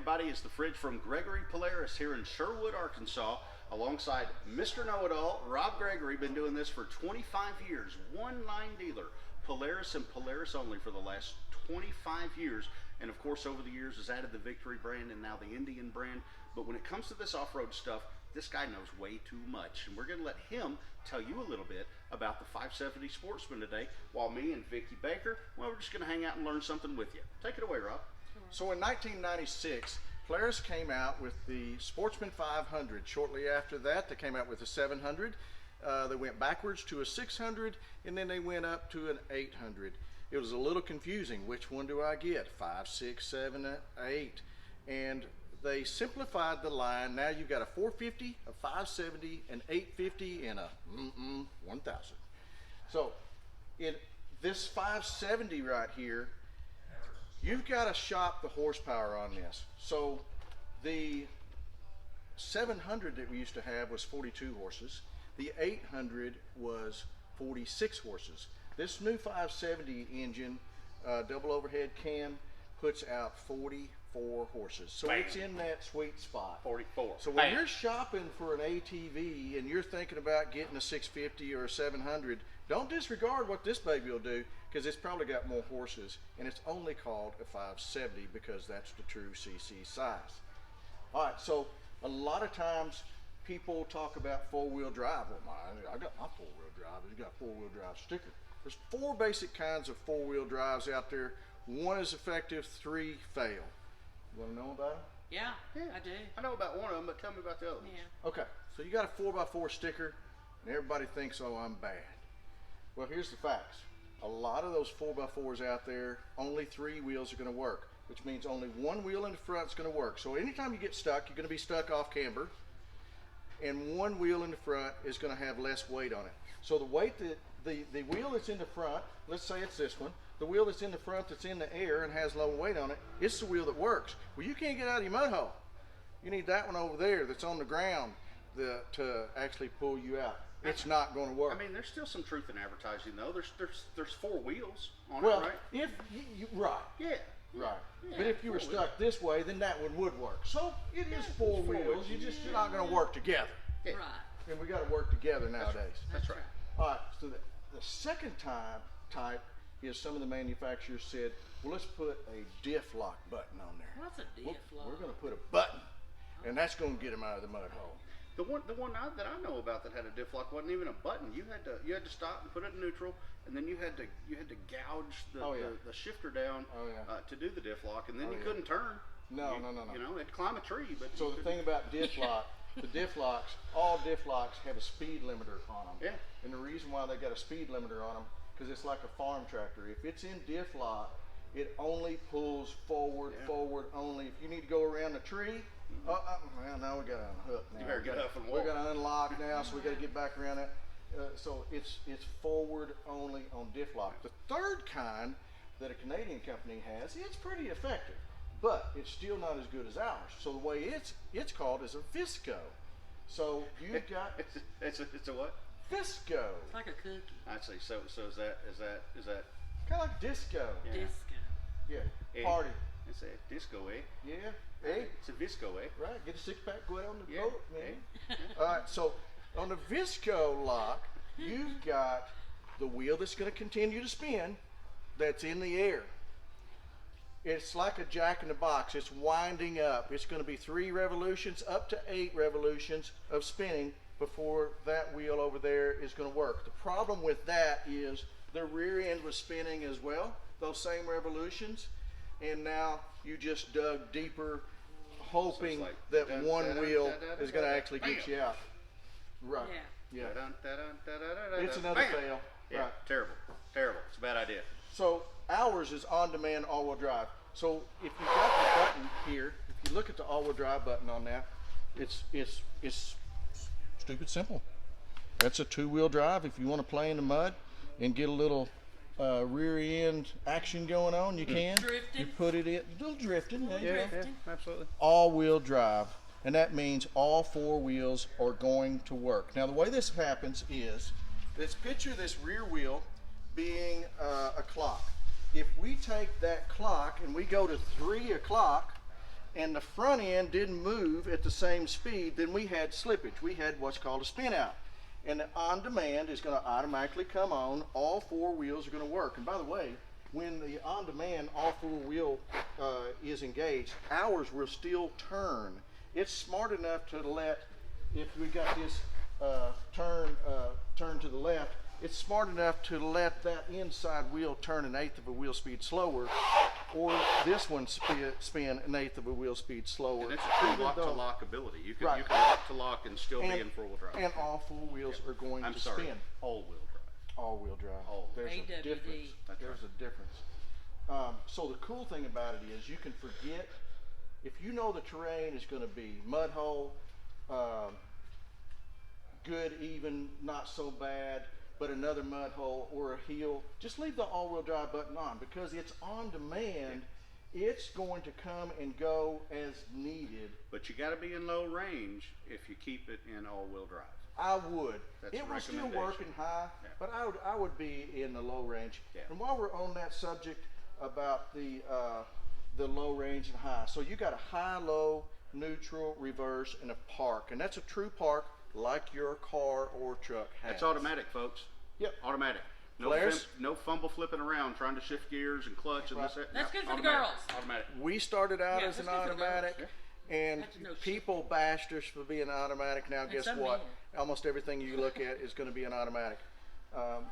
everybody. It's the fridge from Gregory Polaris here in Sherwood, Arkansas, alongside Mr. Know-It-All, Rob Gregory. Been doing this for 25 years. One line dealer, Polaris and Polaris only for the last 25 years. And of course, over the years has added the Victory brand and now the Indian brand. But when it comes to this off-road stuff, this guy knows way too much. And we're going to let him tell you a little bit about the 570 Sportsman today, while me and Vicki Baker, well, we're just going to hang out and learn something with you. Take it away, Rob. So in 1996, Polaris came out with the Sportsman 500. Shortly after that, they came out with a 700. They went backwards to a 600, and then they went up to an 800. It was a little confusing. Which one do I get? 5, 6, 7, 8. And they simplified the line. Now you've got a 450, a 570, an 850, and a 1000. So in this 570 right here, you've got to shop the horsepower on this. So the 700 that we used to have was 42 horses. The 800 was 46 horses. This new 570 engine, double overhead cam, puts out 44 horses. So Bam. It's in that sweet spot. 44. So when you're shopping for an ATV and you're thinking about getting a 650 or a 700, don't disregard what this baby will do, because it's probably got more horses, and it's only called a 570 because that's the true CC size. All right, so a lot of times people talk about four-wheel drive. Well, I got my four-wheel drive. It's got four-wheel drive sticker. There's 4 basic kinds of four-wheel drives out there. 1 is effective, 3 fail. You want to know about them? Yeah, I do. I know about one of them, but tell me about the other ones. Yeah. Okay, so you got a 4x4 sticker, and everybody thinks, oh, I'm bad. Well, here's the facts. A lot of those 4x4s out there, only 3 wheels are going to work, which means only 1 wheel in the front is going to work. So anytime you get stuck, you're going to be stuck off camber, and 1 wheel in the front is going to have less weight on it. So the weight that the wheel that's in the front, let's say it's this one, the wheel that's in the front that's in the air and has low weight on it, it's the wheel that works. Well, you can't get out of your mud hole. You need that one over there that's on the ground to actually pull you out. It's not going to work. I mean, there's still some truth in advertising, though. There's 4 wheels on Well, it, right? if you right. Yeah. Right. Yeah, But if you were 4 stuck this way, then that one would work. So it is 4 wheels. You're not going to work together. Yeah. Right. And we got to work together nowadays. That's right. All right. So the second type is some of the manufacturers said, well, let's put a diff lock button on there. What's a diff lock? We're going to put a button, and that's going to get them out of the mud hole. The one that I know about that had a diff lock wasn't even a button. You had to stop and put it in neutral, and then you had to gouge the shifter down to do the diff lock, and then you couldn't turn. No. You know, it'd climb a tree, but So the thing about diff lock, the diff locks, all diff locks have a speed limiter on them. Yeah. And the reason why they got a speed limiter on them, because it's like a farm tractor. If it's in diff lock, it only pulls forward only. If you need to go around the tree, well, now we got to unhook now. You better get up and walk. We got to unlock now, so we got to get back around that. So it's forward only on diff lock. The third kind that a Canadian company has, it's pretty effective, but it's still not as good as ours. So the way it's called is a Visco. So you've got it's a what? Visco. It's like a cookie. I see. So is that Kind of like disco. Yeah. Disco. Yeah. Party. It's a disco, eh? Yeah. Hey. It's a visco, eh? Right. Get a 6-pack, go out on the Yeah. boat, man. All right. So on the Visco lock, you've got the wheel that's going to continue to spin. That's in the air. It's like a jack in the box. It's winding up. It's going to be 3 revolutions up to 8 revolutions of spinning before that wheel over there is going to work. The problem with that is the rear end was spinning as well, those same revolutions, and now you just dug deeper, hoping like that one wheel is going to actually get you out. Right. Yeah. Yeah. It's another fail. Yeah. Right. Terrible. It's a bad idea. So ours is on-demand all-wheel drive. So if you got the button here, if you look at the all-wheel drive button on that, it's stupid simple. That's a 2-wheel drive. If you want to play in the mud and get a little rear end action going on, you can. Drifting. You put it in, a little drifting. There you go. Drifting. Absolutely. All-wheel drive, and that means all 4 wheels are going to work. Now the way this happens is, let's picture this rear wheel being a clock. If we take that clock and we go to 3 o'clock and the front end didn't move at the same speed, then we had slippage. We had what's called a spin out. And the on demand is going to automatically come on. All 4 wheels are going to work. And by the way, when the on demand all 4 wheel is engaged, ours will still turn. It's smart enough to let, if we got this turn to the left, it's smart enough to let that inside wheel turn 1/8 of a wheel speed slower, or this one spin 1/8 of a wheel speed slower. And it's a true lock-to-lock ability. You can Right. you can lock to lock and still be in 4-wheel drive. And all 4 wheels are going I'm to sorry, spin. all-wheel drive. All-wheel drive. All. There's a AWD. difference. That's There's right. a difference. So the cool thing about it is you can forget, if you know the terrain is going to be mud hole, good, even, not so bad, but another mud hole or a hill, just leave the all-wheel drive button on, because it's on demand. It's going to come and go as needed. But you got to be in low range if you keep it in all-wheel drive. I would. That's It a will still recommendation. work in high, Yeah. but I would be in the low range. Yeah. And while we're on that subject about the low range and high, so you got a high, low, neutral, reverse, and a park, and that's a true park like your car or truck has. It's automatic, folks. Yep. Automatic. No, Polaris? no fumble flipping around trying to shift gears and clutch and Right. this. That. That's No, good for the automatic. girls. Automatic. We started out Yeah, as an that's good for the girls. automatic, and That's no shit. people bashed us for being automatic. Now, guess some what? men. Almost everything you look at is going to be an automatic,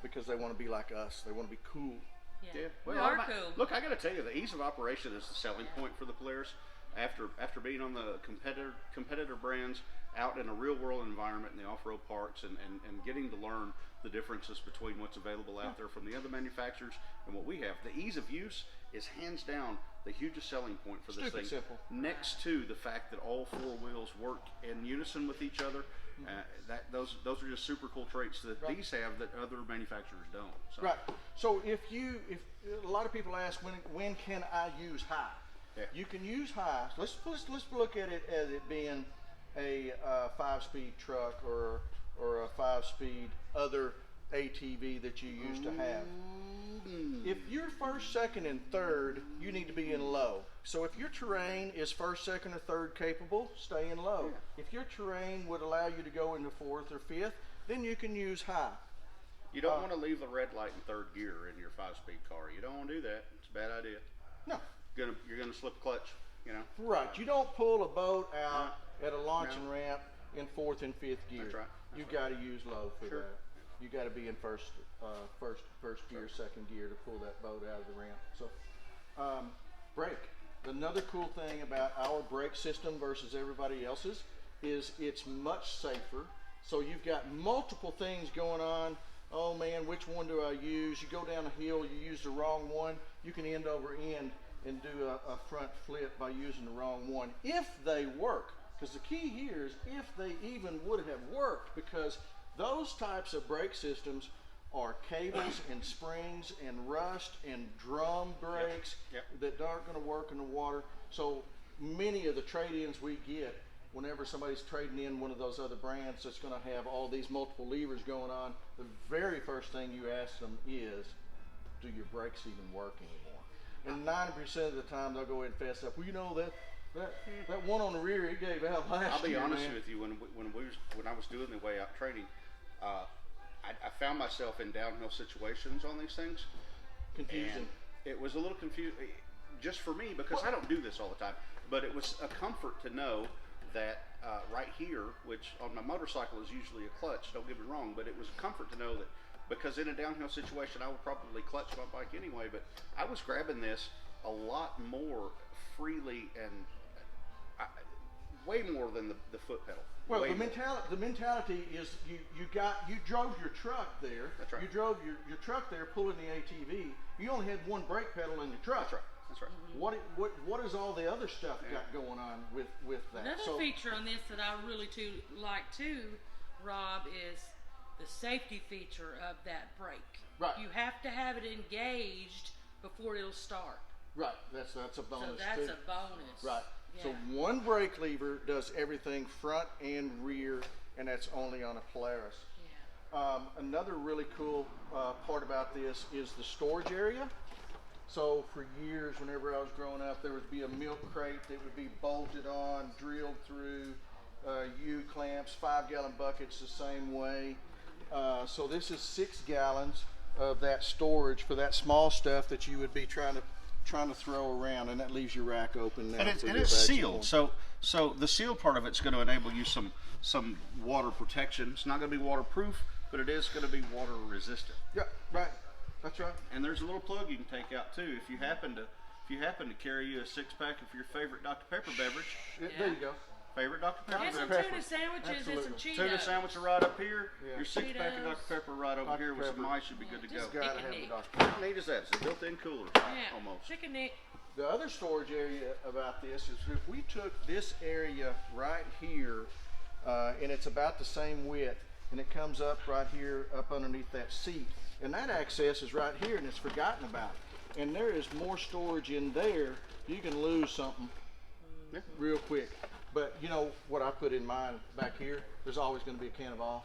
because they want to be like us. They want to be cool. Yeah. We Well, are cool. Look, I got to tell you, the ease of operation is the selling point for the Polaris. After being on the competitor brands out in a real world environment in the off-road parks and getting to learn the differences between what's available out there from the other manufacturers and what we have, the ease of use is hands down the hugest selling point for this Stupid thing. simple. Next to the fact that all 4 wheels work in unison with each other, those are just super cool traits that Right. these have that other manufacturers don't. So. Right. So if a lot of people ask when can I use high? Yeah. You can use high. Let's look at it as it being a 5-speed truck or a 5-speed other ATV that you used to have. If you're first, second, and third, you need to be in low. So if your terrain is first, second, or third capable, stay in low. Yeah. If your terrain would allow you to go into fourth or fifth, then you can use high. You don't want to leave the red light in 3rd gear in your 5-speed car. You don't want to do that. It's a bad idea. No. You're gonna slip a clutch. You know. Right. You don't pull a boat out at a launching ramp in 4th and 5th gear. That's right. You got to use low for Sure. that. You got to be in first gear, second gear to pull that boat out of the ramp. So, brake. Another cool thing about our brake system versus everybody else's is it's much safer. So you've got multiple things going on. Oh man, which one do I use? You go down a hill, you use the wrong one, you can end over end and do a front flip by using the wrong one, if they work. Because the key here is if they even would have worked, because those types of brake systems are cables and springs and rust and drum brakes Yep. that aren't going to work in the water. So many of the trade-ins we get, whenever somebody's trading in one of those other brands that's going to have all these multiple levers going on, the very first thing you ask them is, do your brakes even work anymore? And 90% of the time they'll go ahead and fess up. Well, you know that one on the rear, it gave out last year. I'll be honest man. with you. When I was doing the way out training, I found myself in downhill situations on these things. Confusing. And it was a little confusing, just for me, because I don't do this all the time. But it was a comfort to know that right here, which on my motorcycle is usually a clutch, don't get me wrong, but it was a comfort to know that, because in a downhill situation I would probably clutch my bike anyway, but I was grabbing this a lot more freely and way more than the foot pedal. Well, Way the more. mentality is you drove your truck there. That's right. You drove your truck there pulling the ATV. You only had one brake pedal in your truck. That's right. That's right. What is all the other stuff got going on with that? Another feature on this that I really like too, Rob, is the safety feature of that brake. Right. You have to have it engaged before it'll start. Right. That's a bonus. So that's too. a bonus. Right. Yeah. So one brake lever does everything front and rear, and that's only on a Polaris. Yeah. Another really cool part about this is the storage area. So for years, whenever I was growing up, there would be a milk crate that would be bolted on, drilled through, U-clamps, 5-gallon buckets the same way. So this is 6 gallons of that storage for that small stuff that you would be trying to throw around, and that leaves your rack open now. And it's, for and your it's vacuum sealed, cleaner. so the sealed part of it's going to enable you some water protection. It's not going to be waterproof, but it is going to be water resistant. Yeah, right. That's right. And there's a little plug you can take out too if you happen to carry you a 6-pack of your favorite Dr. Pepper beverage. There you go. Favorite Dr. Pepper Get some beverage. tuna sandwiches and some Cheetos. Tuna sandwich are right up here. Yeah. Your 6-pack of Dr. Pepper right over Dr. here with some Pepper. ice should be good to go. Just Gotta Pick a have the nick. Dr. How neat is that? It's a built-in cooler, Yeah. almost. Chicken Nick. The other storage area about this is if we took this area right here, and it's about the same width, and it comes up right here up underneath that seat, and that access is right here and it's forgotten about. And there is more storage in there, you can lose something real quick. But you know what I put in mine back here? There's always going to be a can of off.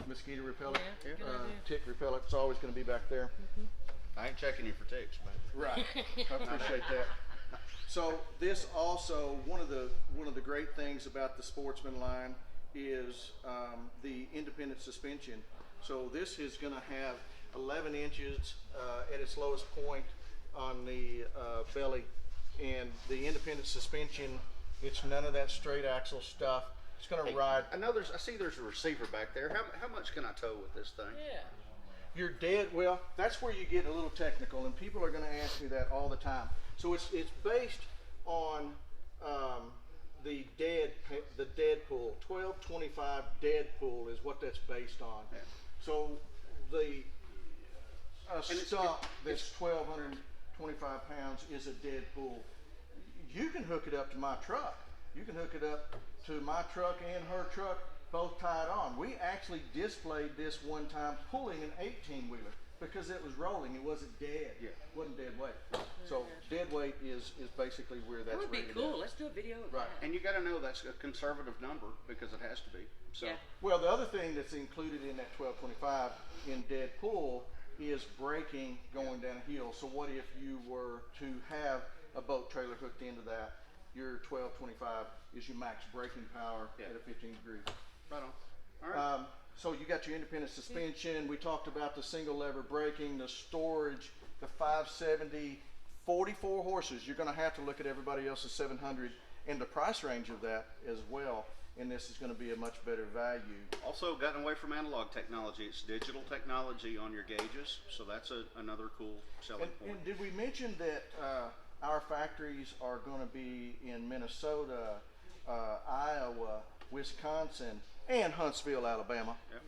Mosquito repellent, Yeah, good idea. tick repellent, it's always going to be back there. I ain't checking you for ticks, man. Right. I appreciate that. So this also, one of the great things about the Sportsman line is the independent suspension. So this is going to have 11 inches at its lowest point on the belly, and the independent suspension, it's none of that straight axle stuff. It's going to ride. I see there's a receiver back there. How much can I tow with this thing? Yeah. You're dead. Well, that's where you get a little technical, and people are going to ask me that all the time. So it's based on the Deadpool 1225 Deadpool is what that's based on. Yeah. So the it's- stump that's 1,225 pounds is a Deadpool. You can hook it up to my truck. You can hook it up to my truck and her truck, both tied on. We actually displayed this one time pulling an 18-wheeler because it was rolling. It wasn't dead. Yeah. It wasn't dead weight. So dead weight is basically where that's That would be rated cool. at. Let's do a video of Right. that. And you got to know that's a conservative number because it has to be. So Yeah. Well, the other thing that's included in that 1225 in Deadpool is braking going down a hill. So what if you were to have a boat trailer hooked into that? Your 1225 is your max braking power Yeah. at a 15-degree. right on. All right. So you got your independent suspension. We talked about the single lever braking, the storage, the 570, 44 horses. You're going to have to look at everybody else's 700 and the price range of that as well. And this is going to be a much better value. Also gotten away from analog technology. It's digital technology on your gauges. So that's another cool selling point. And did we mention that our factories are going to be in Minnesota, Iowa, Wisconsin, and Huntsville, Alabama? Yep.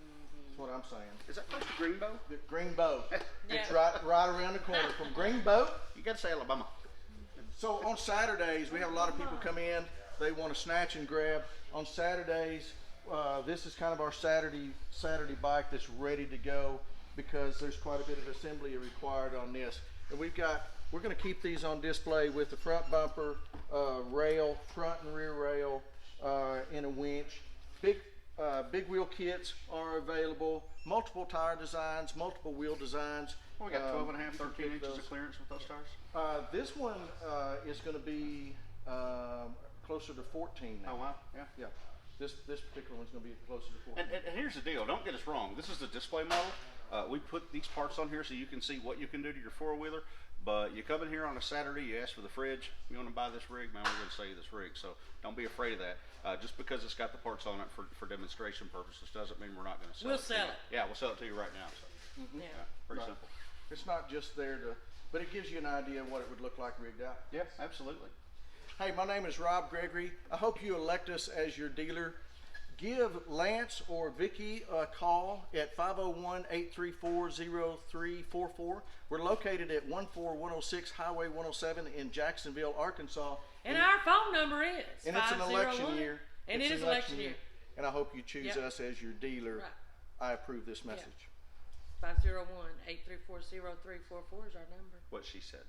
That's what I'm saying. Is that close to Greenbow? The Greenbow. It's Yeah. right around the corner from Greenbow. You got to say Alabama. So on Saturdays, we have a lot of people come in. They want to snatch and grab. On Saturdays, this is kind of our Saturday bike that's ready to go because there's quite a bit of assembly required on this. And we're going to keep these on display with the front bumper, rail, front and rear rail, and a winch. Big wheel kits are available. Multiple tire designs, multiple wheel designs. Well, we got 12 and a half, You can 13 pick inches those. of clearance with those tires. This one is going to be closer to 14 now. Oh, wow. Yeah. Yeah. This particular one's going to be closer to 14. And here's the deal. Don't get us wrong. This is the display model. We put these parts on here so you can see what you can do to your four-wheeler. But you come in here on a Saturday, you ask for the fridge. You want to buy this rig, man, we're going to sell you this rig. So don't be afraid of that. Just because it's got the parts on it for demonstration purposes doesn't mean we're not going to sell We'll it. to sell you. it. Yeah, we'll sell it to you right now. So, Yeah. pretty Right. simple. It's not just there to, but it gives you an idea of what it would look like rigged out. Yeah, absolutely. Hey, my name is Rob Gregory. I hope you elect us as your dealer. Give Lance or Vicky a call at 501-834-0344. We're located at 14106 Highway 107 in Jacksonville, Arkansas. And our phone number is And it's an election 501. year. And It's it is an election year. And I hope you choose Yep. us as your dealer. Right. I approve this message. 501-834-0344 is our number. What she said.